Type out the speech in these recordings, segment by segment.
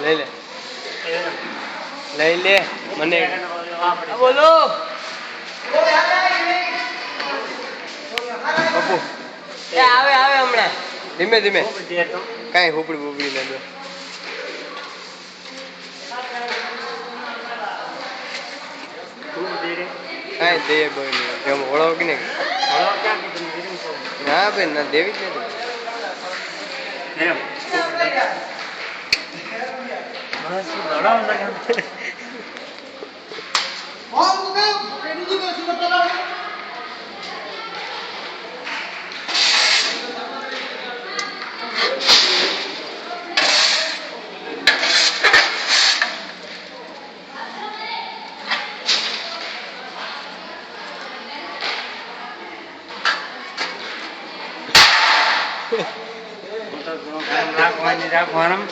લઈ લે લઈ લે મને બોલો પપ્પુ એ આવે આવે હમણાં ધીમે ધીમે કાંઈ હુપડી બુપડી ના દો કાંઈ દે ભાઈ જેમ ઓળો કે નહીં ના ભાઈ ના દેવી જ નથી રાખવાનું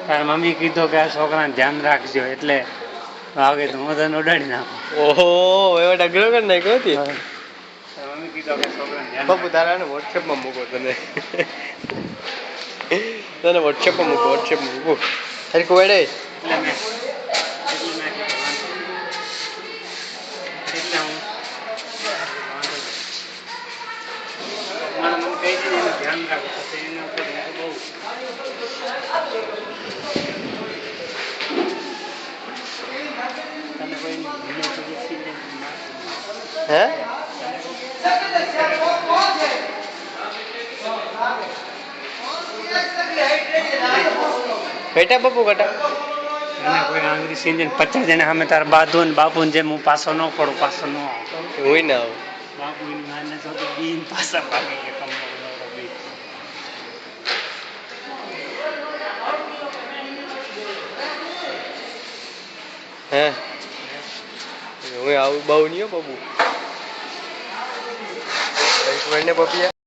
તાર મમ્મી કીધું કે આ છોકરાને ધ્યાન રાખજો એટલે આગે તો હું તને ઉડાડી નાખું ઓહો એવો ડગલો કરી નાખ્યો હતી મમ્મી કીધું કે છોકરાને પપ્પુ તારા વોટ્સએપમાં મૂકો તને તને વોટ્સએપમાં મૂકો વોટ્સએપમાં મૂકો હરખું વેડે ધ્યાન રાખો એના ઉપર બહુ હે બેટા પપ્પુ કટા કોઈ આંગળી સીંધીને 50 જણા સામે તાર બાદુ ને બાપુ ને જેમ હું પાછો ન પડું પાછો ન હોય ના આવું બાપુ માને તો બીન પાછા ભાગી ગયા હે હું આવું બહુ નહીં હો બાબુ ને પપિયા